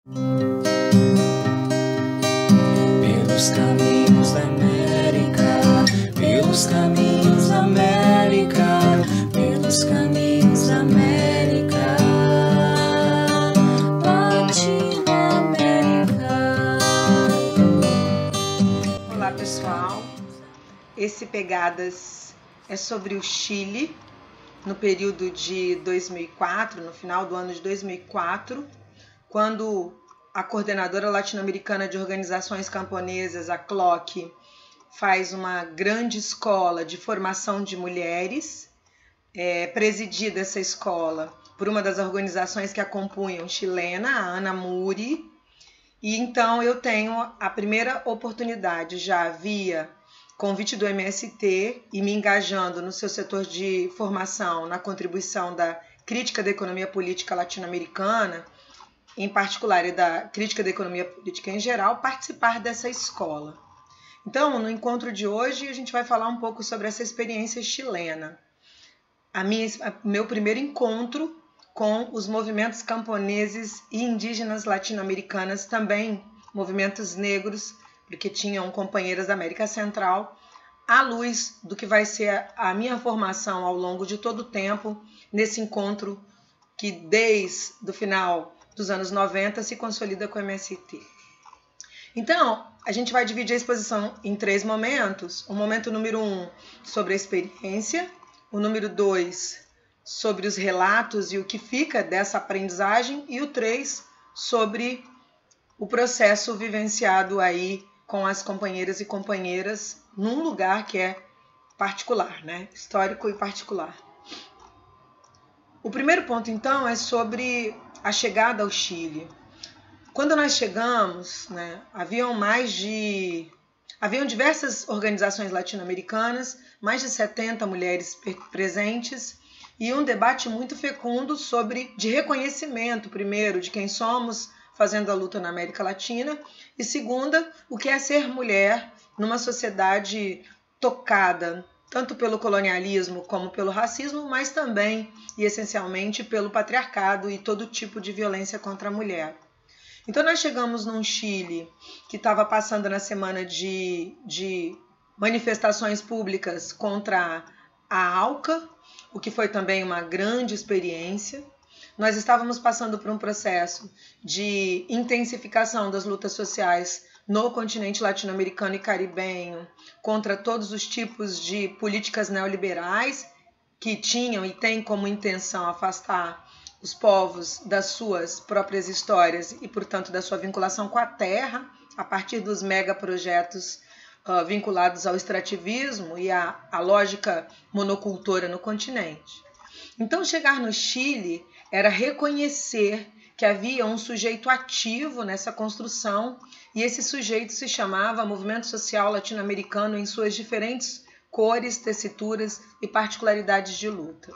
Pelos caminhos da América, pelos caminhos da América, pelos caminhos da América, Latinoamérica. Olá pessoal, esse Pegadas é sobre o Chile, no período de 2004, no final do ano de 2004, quando a Coordenadora Latino-Americana de Organizações Camponesas, a CLOC, faz uma grande escola de formação de mulheres, presidida essa escola por uma das organizações que a compunham chilena, a Ana Muri, e então eu tenho a primeira oportunidade, já via convite do MST e me engajando no seu setor de formação, na contribuição da crítica da economia política latino-americana, em particular, e da crítica da economia política em geral, participar dessa escola. Então, no encontro de hoje, a gente vai falar um pouco sobre essa experiência chilena. Meu primeiro encontro com os movimentos camponeses e indígenas latino-americanas, também movimentos negros, porque tinham companheiras da América Central, à luz do que vai ser a minha formação ao longo de todo o tempo, nesse encontro que desde o final dos anos 90 se consolida com o MST. Então, a gente vai dividir a exposição em 3 momentos. O momento número 1 sobre a experiência, o número 2 sobre os relatos e o que fica dessa aprendizagem, e o 3 sobre o processo vivenciado aí com as companheiras e companheiras num lugar que é particular, né? Histórico e particular. O primeiro ponto, então, é sobre a chegada ao Chile. Quando nós chegamos, né, haviam diversas organizações latino-americanas, mais de 70 mulheres presentes, e um debate muito fecundo de reconhecimento, primeiro, de quem somos, fazendo a luta na América Latina, e segunda, o que é ser mulher numa sociedade tocada tanto pelo colonialismo como pelo racismo, mas também e essencialmente pelo patriarcado e todo tipo de violência contra a mulher. Então nós chegamos num Chile que estava passando na semana de manifestações públicas contra a ALCA, o que foi também uma grande experiência. Nós estávamos passando por um processo de intensificação das lutas sociais no continente latino-americano e caribenho contra todos os tipos de políticas neoliberais que tinham e têm como intenção afastar os povos das suas próprias histórias e, portanto, da sua vinculação com a terra, a partir dos megaprojetos vinculados ao extrativismo e à lógica monocultora no continente. Então, chegar no Chile era reconhecer que havia um sujeito ativo nessa construção, e esse sujeito se chamava Movimento Social Latino-Americano em suas diferentes cores, tessituras e particularidades de luta.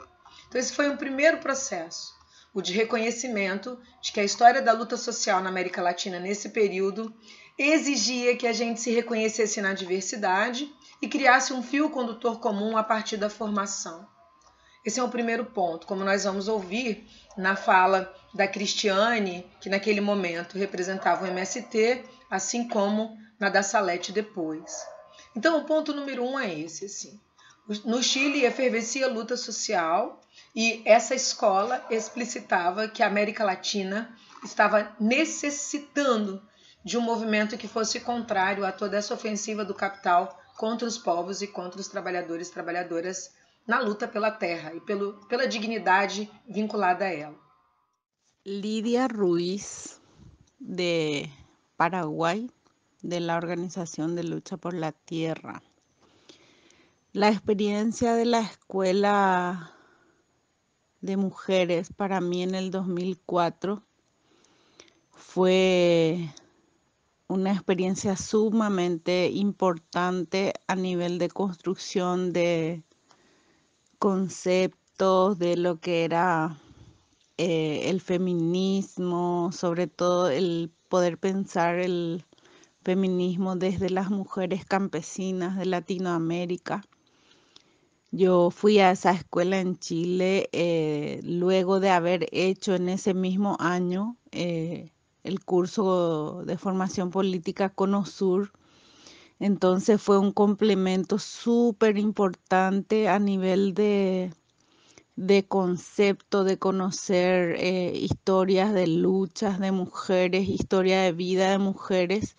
Então esse foi um primeiro processo, o de reconhecimento de que a história da luta social na América Latina nesse período exigia que a gente se reconhecesse na diversidade e criasse um fio condutor comum a partir da formação. Esse é o primeiro ponto, como nós vamos ouvir na fala da Cristiane, que naquele momento representava o MST, assim como na da Salete depois. Então, o ponto número 1 é esse. Assim. No Chile, efervescia a luta social e essa escola explicitava que a América Latina estava necessitando de um movimento que fosse contrário a toda essa ofensiva do capital contra os povos e contra os trabalhadores e trabalhadoras na luta pela terra e pela dignidade vinculada a ela. Lidia Ruiz, de Paraguay, de la Organización de Lucha por la Tierra. La experiencia de la escuela de mujeres para mí en el 2004 fue una experiencia sumamente importante a nivel de construcción de conceptos de lo que era el feminismo, sobre todo el poder pensar el feminismo desde las mujeres campesinas de Latinoamérica. Yo fui a esa escuela en Chile luego de haber hecho en ese mismo año el curso de formación política CONOSUR. Entonces fue un complemento súper importante a nivel de concepto, de conocer historias de luchas de mujeres, historia de vida de mujeres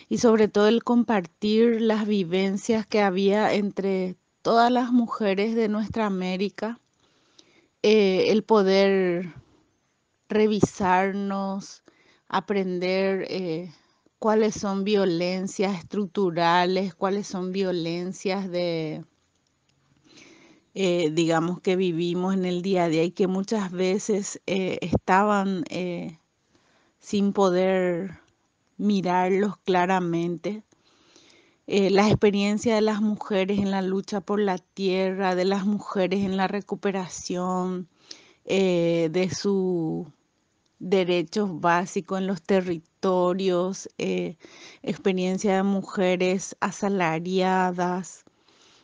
y sobre todo el compartir las vivencias que había entre todas las mujeres de nuestra América, el poder revisarnos, aprender cuáles son violencias estructurales, cuáles son violencias digamos, que vivimos en el día a día y que muchas veces estaban sin poder mirarlos claramente. La experiencia de las mujeres en la lucha por la tierra, de las mujeres en la recuperación de sus derechos básicos en los territorios, experiencia de mujeres asalariadas,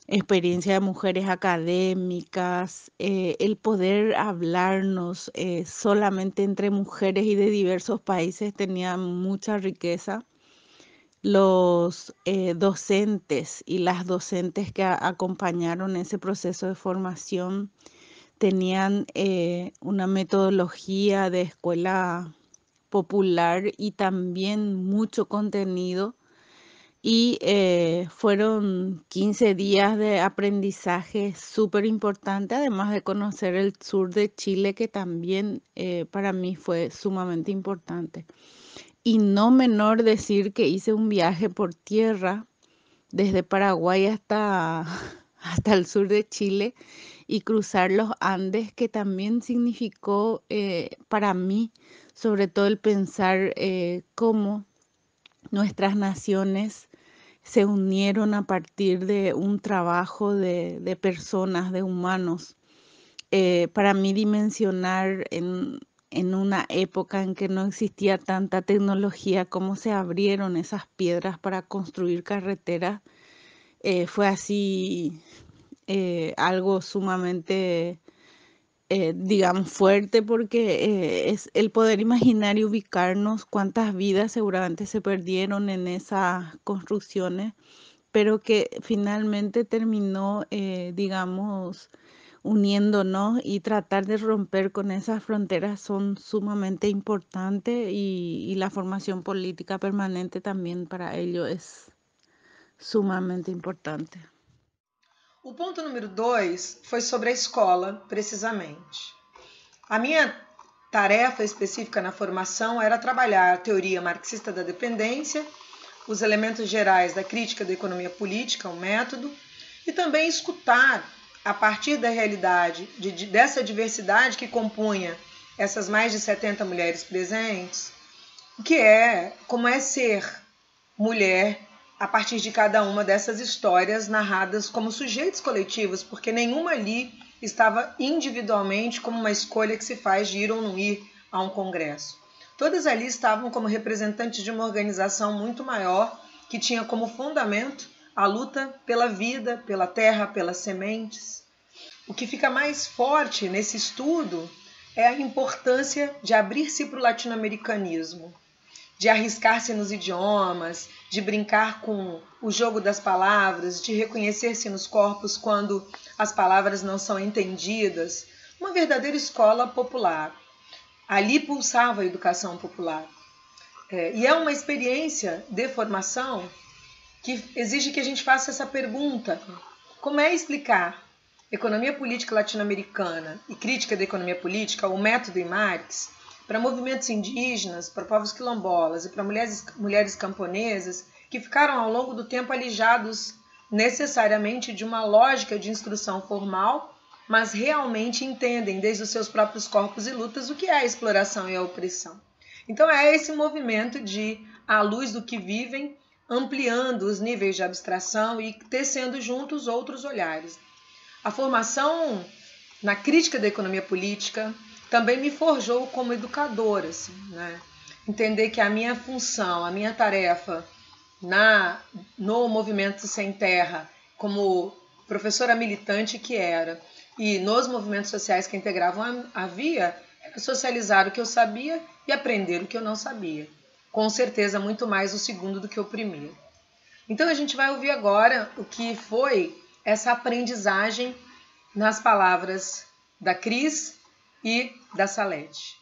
experiencia de mujeres académicas, el poder hablarnos solamente entre mujeres y de diversos países tenía mucha riqueza. Los docentes y las docentes que acompañaron ese proceso de formación tenían una metodología de escuela popular y también mucho contenido. Y fueron 15 días de aprendizaje súper importante, además de conocer el sur de Chile, que también para mí fue sumamente importante. Y no menor decir que hice un viaje por tierra desde Paraguay hasta el sur de Chile y cruzar los Andes, que también significó para mí, sobre todo el pensar cómo nuestras naciones se unieron a partir de un trabajo de personas, de humanos. Para mí dimensionar en una época en que no existía tanta tecnología, cómo se abrieron esas piedras para construir carreteras, fue así algo sumamente, digamos, fuerte, porque es el poder imaginar y ubicarnos cuántas vidas seguramente se perdieron en esas construcciones, pero que finalmente terminó, digamos, uniéndonos, y tratar de romper con esas fronteras son sumamente importantes, y la formación política permanente también para ello es sumamente importante. O ponto número 2 foi sobre a escola, precisamente. A minha tarefa específica na formação era trabalhar a teoria marxista da dependência, os elementos gerais da crítica da economia política, o método, e também escutar, a partir da realidade, dessa diversidade que compunha essas mais de 70 mulheres presentes, como é ser mulher a partir de cada uma dessas histórias narradas como sujeitos coletivos, porque nenhuma ali estava individualmente como uma escolha que se faz de ir ou não ir a um congresso. Todas ali estavam como representantes de uma organização muito maior, que tinha como fundamento a luta pela vida, pela terra, pelas sementes. O que fica mais forte nesse estudo é a importância de abrir-se para o latino-americanismo, de arriscar-se nos idiomas, de brincar com o jogo das palavras, de reconhecer-se nos corpos quando as palavras não são entendidas. Uma verdadeira escola popular. Ali pulsava a educação popular. E é uma experiência de formação que exige que a gente faça essa pergunta: como é explicar economia política latino-americana e crítica da economia política, o método em Marx, para movimentos indígenas, para povos quilombolas e para mulheres camponesas que ficaram ao longo do tempo alijados necessariamente de uma lógica de instrução formal, mas realmente entendem desde os seus próprios corpos e lutas o que é a exploração e a opressão. Então é esse movimento de, à luz do que vivem, ampliando os níveis de abstração e tecendo juntos outros olhares. A formação na crítica da economia política também me forjou como educadora, assim, né? Entender que a minha função, a minha tarefa no Movimento Sem Terra, como professora militante que era, e nos movimentos sociais que integravam a Via, era socializar o que eu sabia e aprender o que eu não sabia. Com certeza, muito mais o segundo do que o primeiro. Então, a gente vai ouvir agora o que foi essa aprendizagem nas palavras da Cris e da Salete.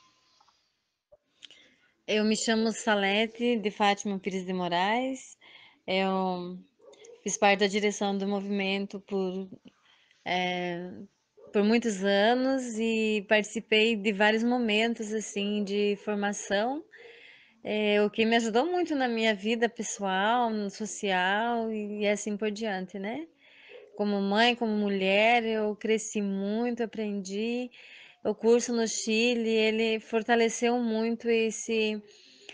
Eu me chamo Salete de Fátima Pires de Moraes. Eu fiz parte da direção do movimento por muitos anos e participei de vários momentos assim de formação, o que me ajudou muito na minha vida pessoal, no social e assim por diante, né? Como mãe, como mulher, eu cresci muito, aprendi. O curso no Chile, ele fortaleceu muito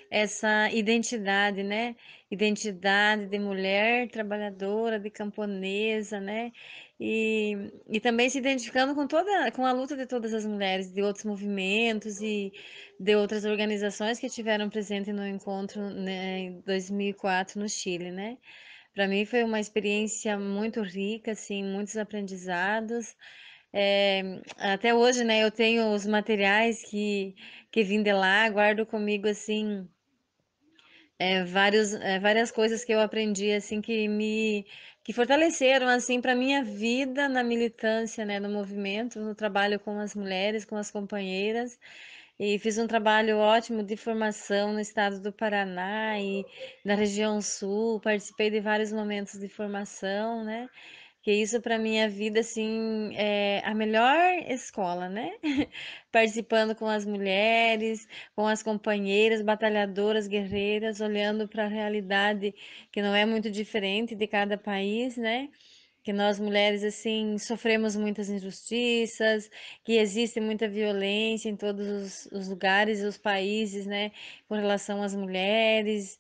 essa identidade, né? Identidade de mulher trabalhadora, de camponesa, né? E também se identificando com a luta de todas as mulheres, de outros movimentos e de outras organizações que tiveram presente no encontro, né, em 2004 no Chile, né? Para mim foi uma experiência muito rica, assim, muitos aprendizados. Até hoje, né, eu tenho os materiais que vim de lá, guardo comigo, assim, várias coisas que eu aprendi, assim, que fortaleceram, assim, para minha vida na militância, né, no movimento, no trabalho com as mulheres, com as companheiras. E fiz um trabalho ótimo de formação no estado do Paraná e na região sul, participei de vários momentos de formação, né? Que isso para minha vida, assim, é a melhor escola, né? Participando com as mulheres, com as companheiras, batalhadoras, guerreiras, olhando para a realidade que não é muito diferente de cada país, né? Que nós mulheres assim sofremos muitas injustiças, que existe muita violência em todos os lugares e os países, né, com relação às mulheres,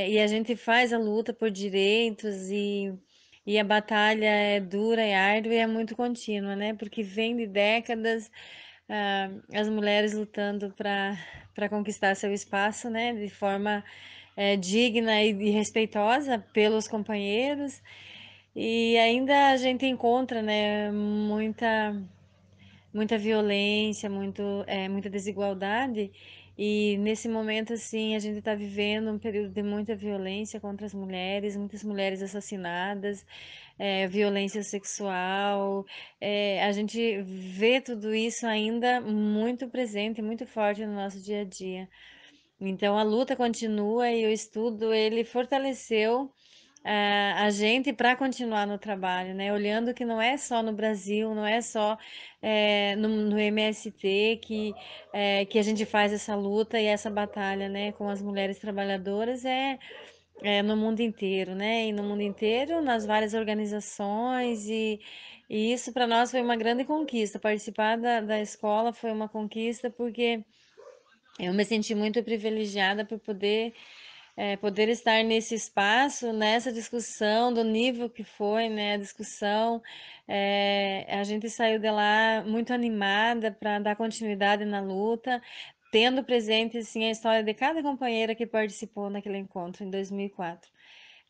e a gente faz a luta por direitos e a batalha é dura, é árdua e é muito contínua, né, porque vem de décadas as mulheres lutando para conquistar seu espaço, né, de forma digna e respeitosa pelos companheiros. E ainda a gente encontra, né, muita violência, muita desigualdade. E nesse momento, assim, a gente está vivendo um período de muita violência contra as mulheres, muitas mulheres assassinadas, violência sexual. A gente vê tudo isso ainda muito presente, muito forte no nosso dia a dia. Então a luta continua e o estudo ele fortaleceu a gente para continuar no trabalho, né? Olhando que não é só no Brasil, não é só no MST que a gente faz essa luta e essa batalha, né? Com as mulheres trabalhadoras no mundo inteiro, né? E no mundo inteiro, nas várias organizações e isso para nós foi uma grande conquista. Participar da escola foi uma conquista porque eu me senti muito privilegiada por poder estar nesse espaço, nessa discussão, do nível que foi, né, a discussão. A gente saiu de lá muito animada para dar continuidade na luta, tendo presente, assim, a história de cada companheira que participou naquele encontro em 2004.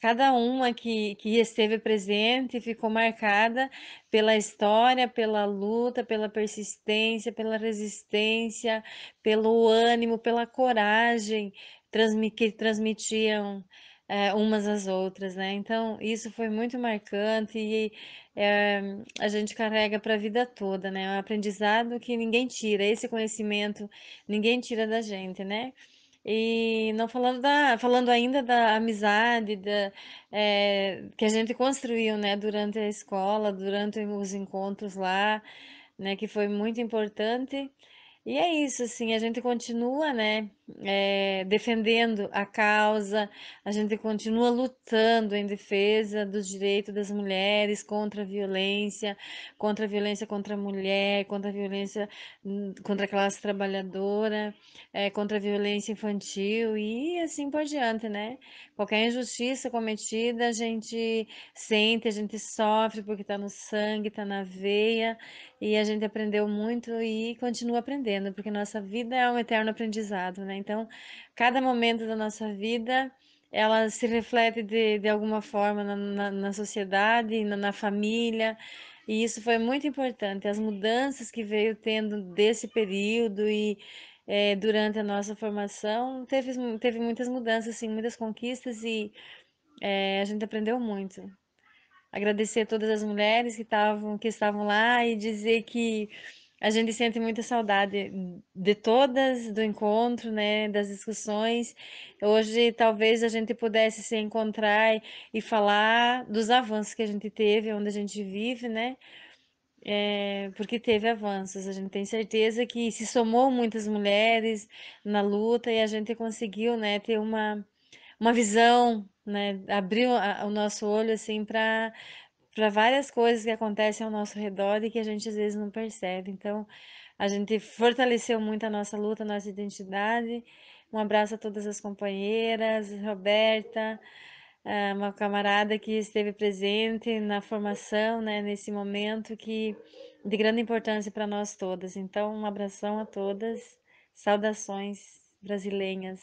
Cada uma que esteve presente ficou marcada pela história, pela luta, pela persistência, pela resistência, pelo ânimo, pela coragem que transmitiam umas às outras, né? Então, isso foi muito marcante e a gente carrega para a vida toda, né? É um aprendizado que ninguém tira, esse conhecimento ninguém tira da gente, né? E não falando ainda da amizade, que a gente construiu, né, durante a escola, durante os encontros lá, né, que foi muito importante. E é isso, assim, a gente continua, né, defendendo a causa, a gente continua lutando em defesa dos direitos das mulheres, contra a violência contra a mulher, contra a violência contra a classe trabalhadora, contra a violência infantil e assim por diante, né? Qualquer injustiça cometida, a gente sente, a gente sofre porque está no sangue, está na veia. E a gente aprendeu muito e continua aprendendo, porque nossa vida é um eterno aprendizado, né? Então, cada momento da nossa vida, ela se reflete de alguma forma na sociedade, na família, E isso foi muito importante, as mudanças que veio tendo desse período e durante a nossa formação, teve muitas mudanças, assim, muitas conquistas e a gente aprendeu muito. Agradecer a todas as mulheres que estavam lá e dizer que a gente sente muita saudade de todas, do encontro, né, das discussões. Hoje, talvez a gente pudesse se encontrar e falar dos avanços que a gente teve, onde a gente vive, né? Porque teve avanços. A gente tem certeza que se somou muitas mulheres na luta e a gente conseguiu, né, ter uma visão, né, abriu o nosso olho assim para várias coisas que acontecem ao nosso redor e que a gente às vezes não percebe. Então, a gente fortaleceu muito a nossa luta, a nossa identidade. Um abraço a todas as companheiras, Roberta, uma camarada que esteve presente na formação, né, nesse momento de grande importância para nós todas. Então, um abração a todas, saudações brasileiras.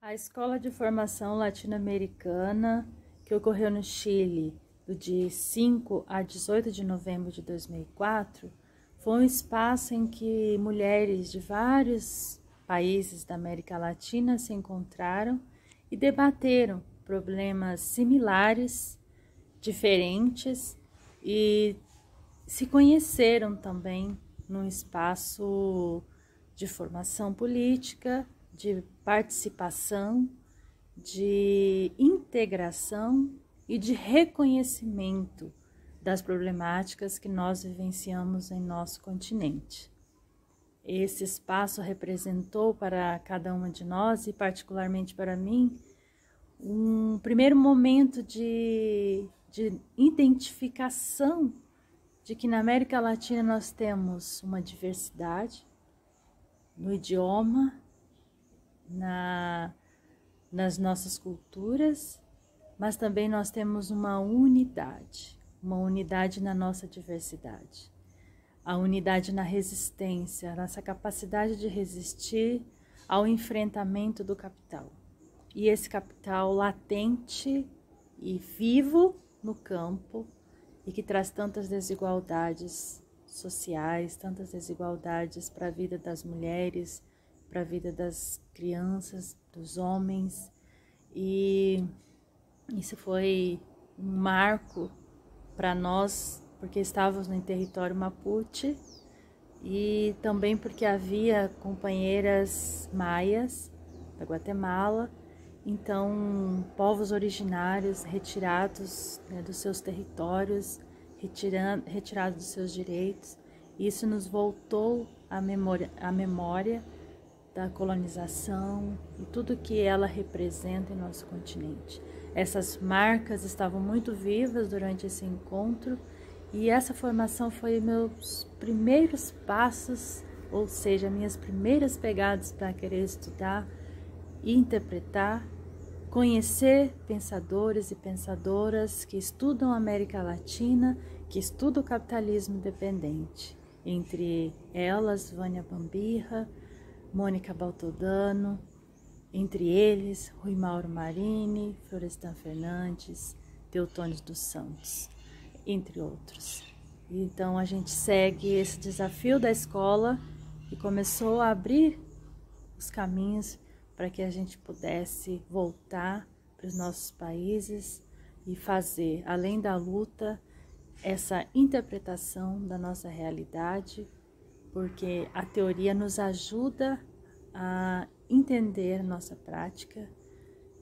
A Escola de Formação Latino-Americana, que ocorreu no Chile do dia 5 a 18 de novembro de 2004, foi um espaço em que mulheres de vários países da América Latina se encontraram e debateram problemas similares, diferentes, e se conheceram também num espaço de formação política, de participação, de integração e de reconhecimento das problemáticas que nós vivenciamos em nosso continente. Esse espaço representou para cada uma de nós, e particularmente para mim, um primeiro momento de identificação de que na América Latina nós temos uma diversidade no idioma, nas nossas culturas, mas também nós temos uma unidade na nossa diversidade. A unidade na resistência, a nossa capacidade de resistir ao enfrentamento do capital. E esse capital latente e vivo no campo e que traz tantas desigualdades sociais, tantas desigualdades para a vida das mulheres, para a vida das crianças, dos homens. E isso foi um marco para nós, porque estávamos em território Mapuche e também porque havia companheiras maias da Guatemala, então povos originários retirados, né, dos seus territórios, retirados dos seus direitos. Isso nos voltou à memória da colonização e tudo que ela representa em nosso continente. Essas marcas estavam muito vivas durante esse encontro e essa formação foi meus primeiros passos, ou seja, minhas primeiras pegadas para querer estudar e interpretar, conhecer pensadores e pensadoras que estudam a América Latina, que estudam o capitalismo independente. Entre elas, Vânia Bambirra, Mônica Baltodano, entre eles, Rui Mauro Marini, Florestan Fernandes, Teutônio dos Santos, entre outros. Então a gente segue esse desafio da escola e começou a abrir os caminhos para que a gente pudesse voltar para os nossos países e fazer, além da luta, essa interpretação da nossa realidade, porque a teoria nos ajuda a entender nossa prática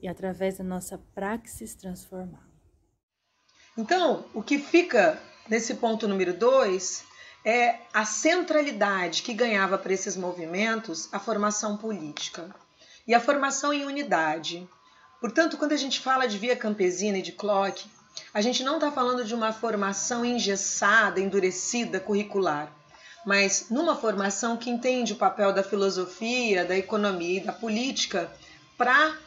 e, através da nossa praxis, transformar. Então, o que fica nesse ponto número 2 é a centralidade que ganhava para esses movimentos a formação política e a formação em unidade. Portanto, quando a gente fala de Via Campesina e de CLOC, a gente não está falando de uma formação engessada, endurecida, curricular, mas numa formação que entende o papel da filosofia, da economia e da política para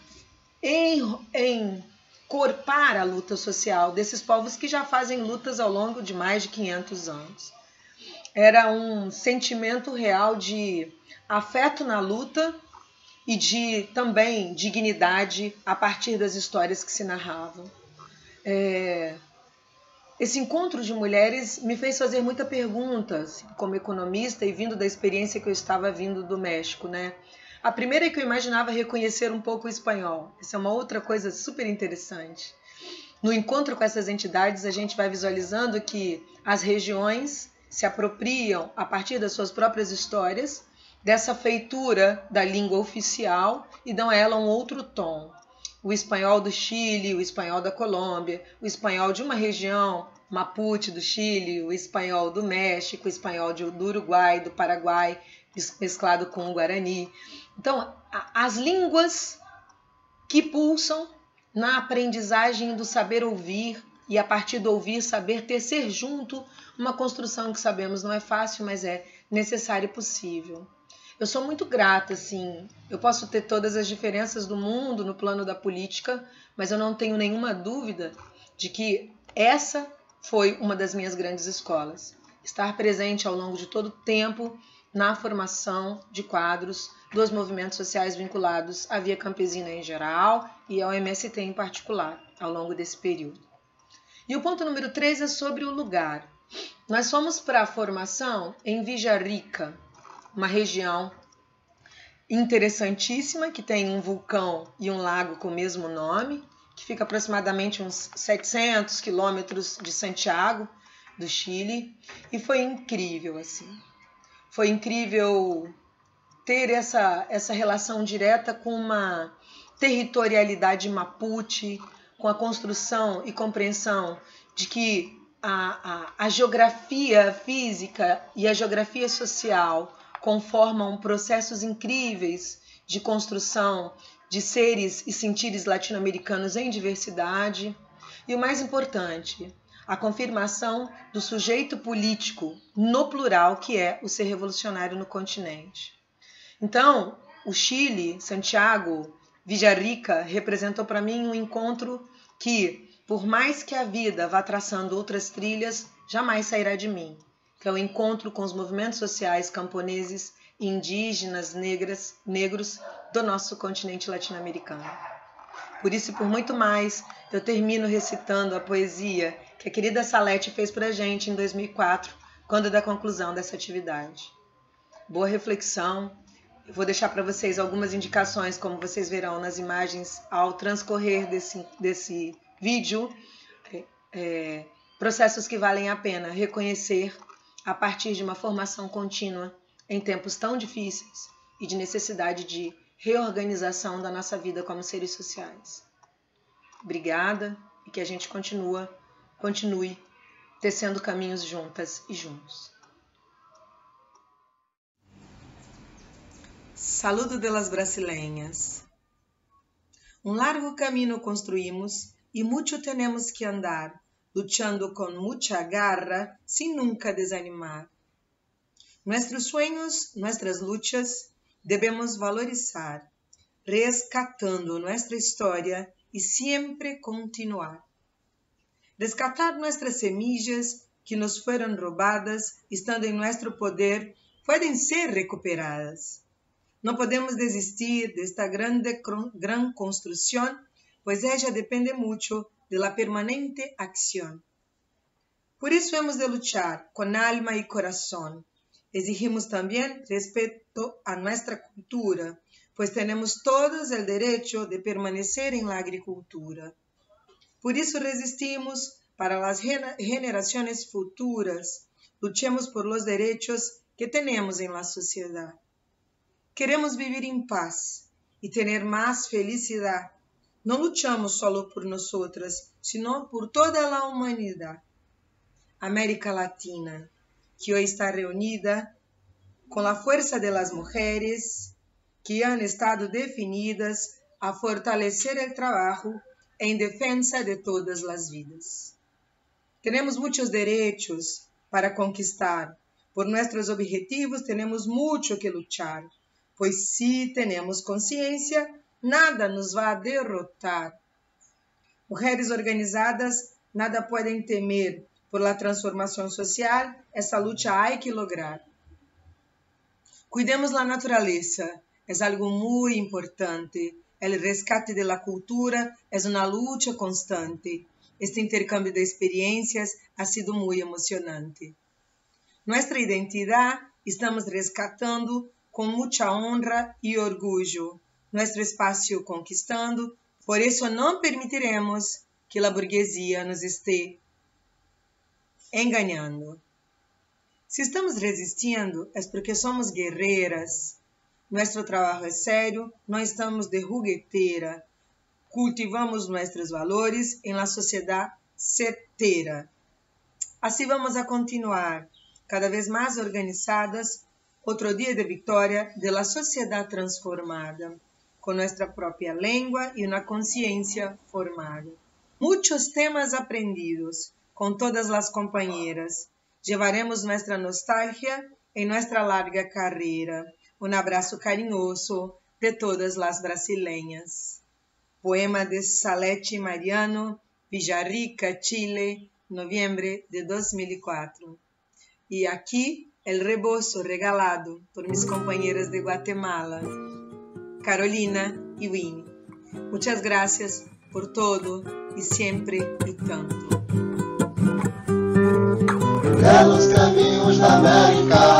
encorpar a luta social desses povos que já fazem lutas ao longo de mais de 500 anos. Era um sentimento real de afeto na luta e de também dignidade a partir das histórias que se narravam. Esse encontro de mulheres me fez fazer muita pergunta, assim, como economista e vindo da experiência que eu estava vindo do México, né? A primeira é que eu imaginava reconhecer um pouco o espanhol. Essa é uma outra coisa super interessante. No encontro com essas entidades, a gente vai visualizando que as regiões se apropriam, a partir das suas próprias histórias, dessa feitura da língua oficial e dão a ela um outro tom. O espanhol do Chile, o espanhol da Colômbia, o espanhol de uma região, Mapuche do Chile, o espanhol do México, o espanhol do Uruguai, do Paraguai, mesclado com o Guarani. Então, as línguas que pulsam na aprendizagem do saber ouvir e, a partir do ouvir, saber tecer junto uma construção que sabemos não é fácil, mas é necessária e possível. Eu sou muito grata, assim, eu posso ter todas as diferenças do mundo no plano da política, mas eu não tenho nenhuma dúvida de que essa foi uma das minhas grandes escolas. Estar presente ao longo de todo o tempo na formação de quadros dos movimentos sociais vinculados à Via Campesina em geral e ao MST em particular, ao longo desse período. E o ponto número 3 é sobre o lugar. Nós fomos para a formação em Villarrica, uma região interessantíssima, que tem um vulcão e um lago com o mesmo nome, que fica aproximadamente uns 700 quilômetros de Santiago, do Chile, e foi incrível, assim. Foi incrível ter essa relação direta com uma territorialidade mapuche, com a construção e compreensão de que a geografia física e a geografia social conformam processos incríveis de construção de seres e sentires latino-americanos em diversidade. E o mais importante, a confirmação do sujeito político no plural, que é o ser revolucionário no continente. Então, o Chile, Santiago, Villarrica, representou para mim um encontro que, por mais que a vida vá traçando outras trilhas, jamais sairá de mim, que é o encontro com os movimentos sociais camponeses, indígenas, negros do nosso continente latino-americano. Por isso e por muito mais, eu termino recitando a poesia que a querida Salete fez para a gente em 2004, quando da conclusão dessa atividade. Boa reflexão. Eu vou deixar para vocês algumas indicações, como vocês verão nas imagens ao transcorrer desse vídeo, processos que valem a pena reconhecer a partir de uma formação contínua em tempos tão difíceis e de necessidade de reorganização da nossa vida como seres sociais. Obrigada e que a gente continue tecendo caminhos juntas e juntos. Saludo de las brasileñas. Um largo caminho construímos e muito temos que andar, luchando com muita garra, sem nunca desanimar. Nuestros sueños, nuestras luchas, debemos valorizar, rescatando nuestra história e sempre continuar. Rescatar nuestras semillas que nos foram roubadas, estando em nosso poder, podem ser recuperadas. Não podemos desistir desta gran construção, pois ella depende muito de la permanente acción. Por isso hemos de luchar con alma y corazón. Exigimos también respeto a nuestra cultura, pues tenemos todos el derecho de permanecer en la agricultura. Por isso resistimos para las generaciones futuras. Luchemos por los derechos que tenemos en la sociedad. Queremos vivir em paz e ter mais felicidade. Não luchamos solo por nosotras, sino por toda a humanidade. América Latina, que hoje está reunida com a força de las mujeres que han estado definidas a fortalecer el trabajo en defensa de todas las vidas. Tenemos muchos derechos para conquistar. Por nuestros objetivos tenemos mucho que luchar, pois se temos consciência, nada nos vai derrotar. Mulheres organizadas nada podem temer. Por la transformação social, essa luta há que lograr. Cuidemos la natureza, é algo muito importante. El rescate de la cultura é uma luta constante. Este intercambio de experiencias ha sido muy emocionante. Nuestra identidad estamos rescatando con mucha honra y orgullo, nuestro espacio conquistando, por eso no permitiremos que la burguesía nos esté engañando. Si estamos resistiendo es porque somos guerreras. Nuestro trabajo es serio, no estamos de juguetera. Cultivamos nuestros valores en la sociedad certera. Así vamos a continuar, cada vez más organizadas, otro día de victoria de la sociedad transformada, con nuestra propia lengua y una conciencia formada. Muchos temas aprendidos con todas las compañeras. Llevaremos nuestra nostalgia en nuestra larga carrera. Un abrazo cariñoso de todas las brasileñas. Poema de Salete Mariano, Villarrica, Chile, noviembre de 2004. Y aquí el rebozo regalado por mis compañeras de Guatemala, Carolina y Winnie. Muchas gracias por todo y siempre y tanto. Belos caminhos da América,